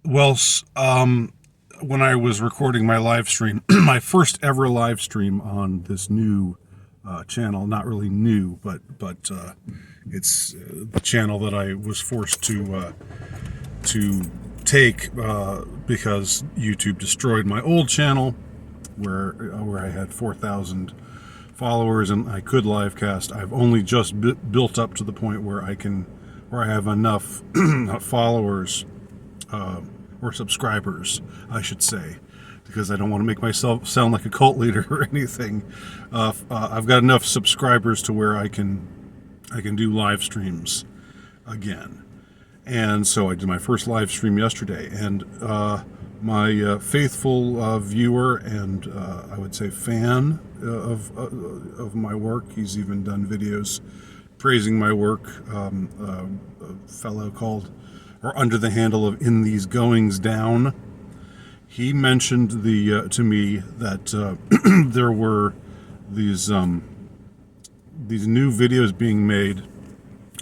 Well, when I was recording my live stream, my first ever live stream on this new channel, not really new, but it's the channel that I was forced to take because YouTube destroyed my old channel where I had 4,000 followers and I could live cast. I've only just built up to the point where I have enough followers or subscribers, I should say, because I don't want to make myself sound like a cult leader or anything. I've got enough subscribers to where I can do live streams again. And so I did my first live stream yesterday, and my faithful viewer and I would say fan of my work, he's even done videos praising my work, a fellow called, or under the handle of In These Goings Down. He mentioned to me that there were these new videos being made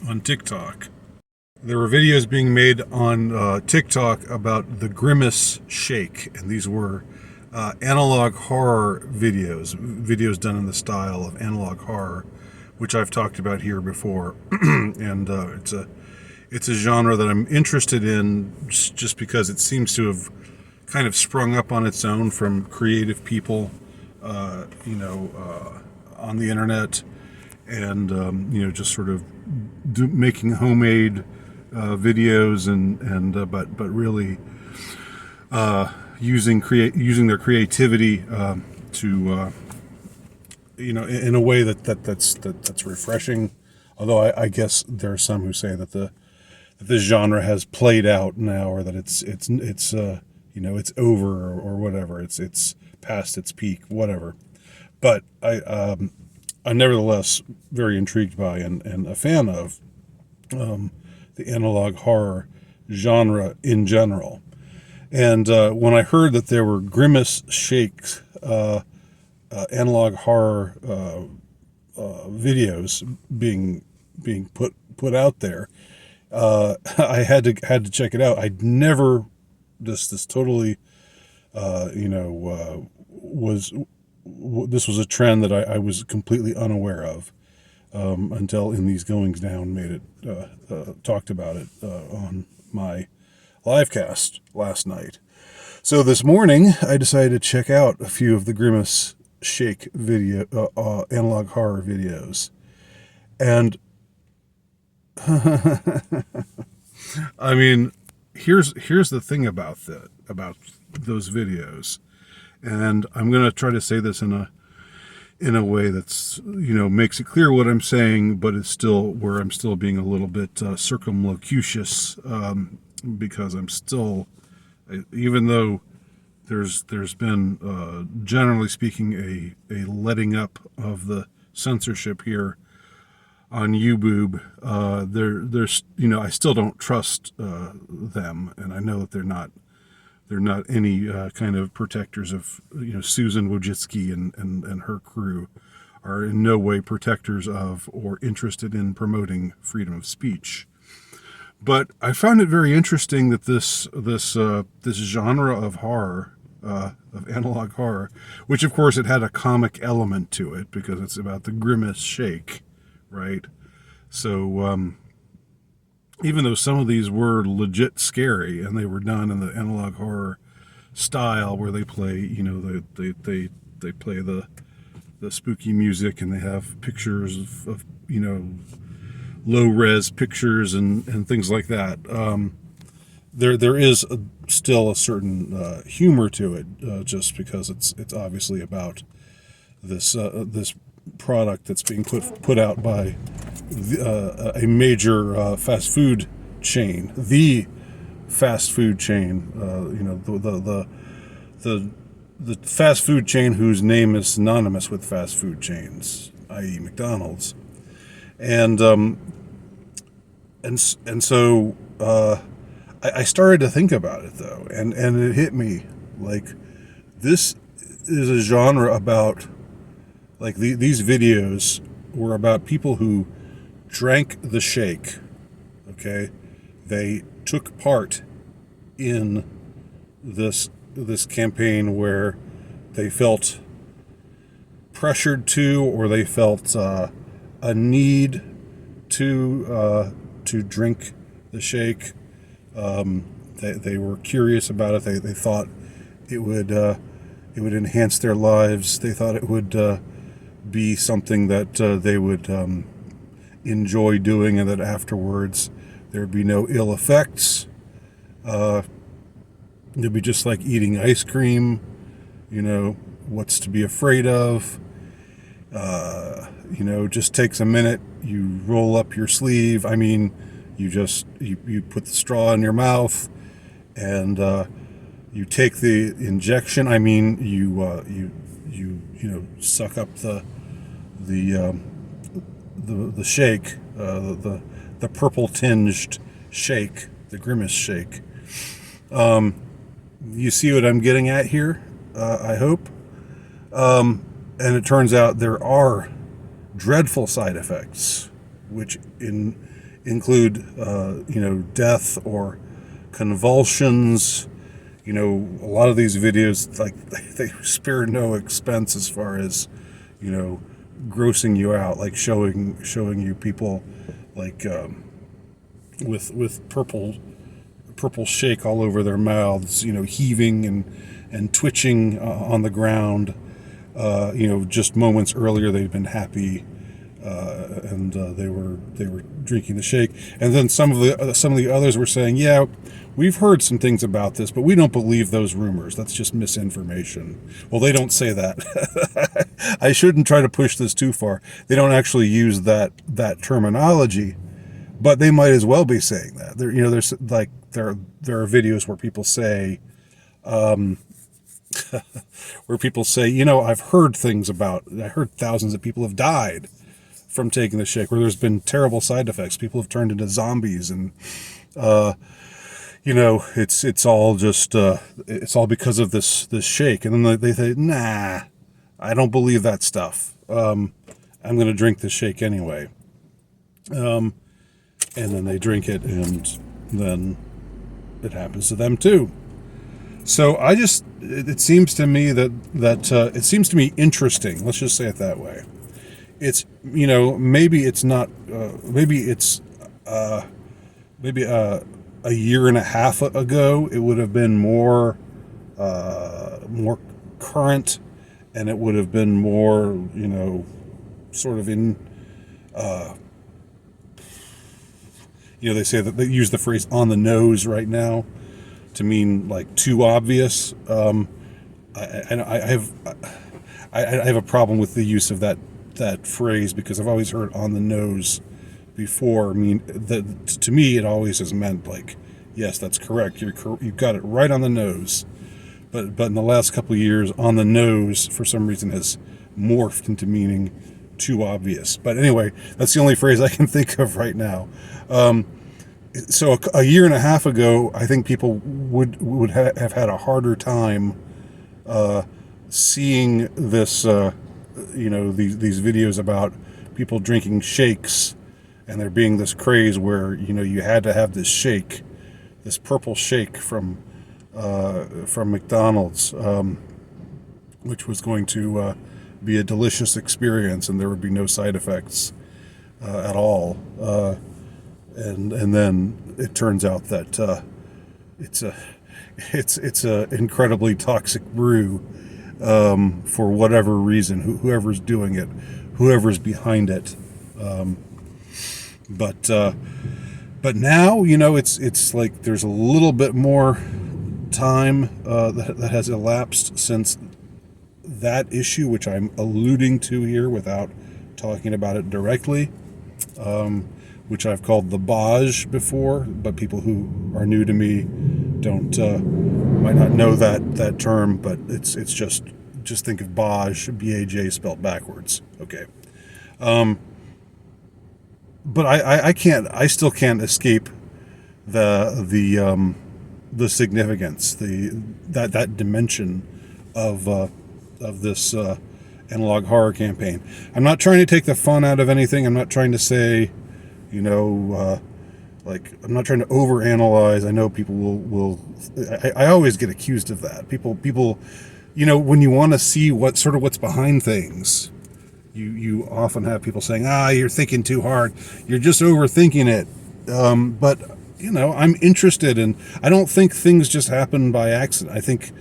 on TikTok. There were videos being made on TikTok about the Grimace Shake, and these were analog horror videos done in the style of analog horror, which I've talked about here before, and it's a genre that I'm interested in just because it seems to have kind of sprung up on its own from creative people, on the internet, and just sort of making homemade videos but really using their creativity to in a way that's refreshing. Although I guess there are some who say that this genre has played out now, or that it's over, or whatever. It's past its peak, whatever. But I'm nevertheless very intrigued by and a fan of the analog horror genre in general. And when I heard that there were Grimace Shake analog horror videos being put out there, I had to check it out. I'd never this totally this was a trend that I was completely unaware of until In These Goings Down made it talked about it on my live cast last night. So this morning I decided to check out a few of the Grimace Shake video analog horror videos, and I mean, here's the thing about those videos, and I'm going to try to say this in a way that's makes it clear what I'm saying, but it's still where I'm still being a little bit circumlocucious, because I'm still, even though there's been generally speaking a letting up of the censorship here on YouTube, there's I still don't trust them, and I know that they're not any kind of protectors of Susan Wojcicki and her crew are in no way protectors of or interested in promoting freedom of speech. But I found it very interesting that this genre of horror, of analog horror, which of course it had a comic element to it because it's about the Grimace Shake, right? So even though some of these were legit scary and they were done in the analog horror style where they play, they play the spooky music and they have pictures of low res pictures and things like that. There is still a certain humor to it, just because it's obviously about this product that's being put out by a major fast food chain, the fast food chain, the fast food chain whose name is synonymous with fast food chains, i.e. McDonald's, and so I started to think about it though, and it hit me like this is a genre about, like, these videos were about people who drank the shake, okay? They took part in this campaign where they felt pressured to, or they felt a need to drink the shake. They were curious about it. They thought it would enhance their lives. They thought it would be something that they would enjoy doing, and that afterwards there would be no ill effects. It'd be just like eating ice cream. What's to be afraid of? Just takes a minute. You roll up your sleeve. I mean, you put the straw in your mouth, and you take the injection. I mean, you suck up the shake, the purple tinged shake, the Grimace Shake. You see what I'm getting at here? I hope. And it turns out there are dreadful side effects, which include death or convulsions. A lot of these videos, like, they spare no expense as far as grossing you out, like showing you people like with purple shake all over their mouths, heaving and twitching on the ground. Just moments earlier they'd been happy, and they were drinking the shake. And then some of the others were saying, "Yeah, we've heard some things about this, but we don't believe those rumors. That's just misinformation." Well, they don't say that. I shouldn't try to push this too far. They don't actually use that terminology, but they might as well be saying that. There's like there are videos where people say. Where people say, I've heard things about, I heard thousands of people have died from taking the shake, where there's been terrible side effects. People have turned into zombies, and, it's all just, it's all because of this shake. And then they say, nah, I don't believe that stuff. I'm going to drink the shake anyway. And then they drink it, and then it happens to them too. So it seems to me that it seems to me interesting. Let's just say it that way. It's, maybe it's not, maybe it's, maybe a year and a half ago, it would have been more current, and it would have been more, sort of in, they say that they use the phrase on the nose right now to mean like too obvious. I have a problem with the use of that phrase, because I've always heard on the nose before. I mean, to me, it always has meant like, yes, that's correct. You've got it right on the nose. But in the last couple of years, on the nose for some reason has morphed into meaning too obvious. But anyway, that's the only phrase I can think of right now. So a year and a half ago, I think people would have had a harder time seeing this, these videos about people drinking shakes, and there being this craze where you had to have this shake, this purple shake from McDonald's, which was going to be a delicious experience, and there would be no side effects at all. And then it turns out that it's a incredibly toxic brew, for whatever reason, whoever's doing it, whoever's behind it. But now it's like there's a little bit more time that has elapsed since that issue, which I'm alluding to here without talking about it directly. Which I've called the Baj before, but people who are new to me might not know that term, but it's just think of Baj, B-A-J spelled backwards. Okay. But I still can't escape the significance, that dimension of this analog horror campaign. I'm not trying to take the fun out of anything. I'm not trying to say, Like, I'm not trying to overanalyze. I know people will I always get accused of that. People, when you want to see what's behind things, you often have people saying, you're thinking too hard. You're just overthinking it. But, I'm interested in, I don't think things just happen by accident. I think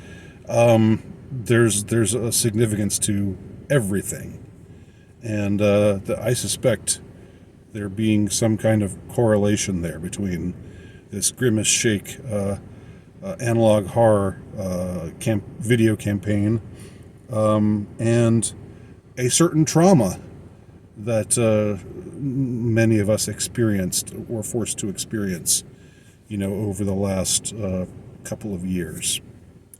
there's a significance to everything. And I suspect there being some kind of correlation there between this Grimace Shake analog horror video campaign and a certain trauma that many of us experienced or forced to experience, over the last couple of years.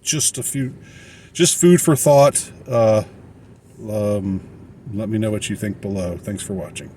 Just food for thought. Let me know what you think below. Thanks for watching.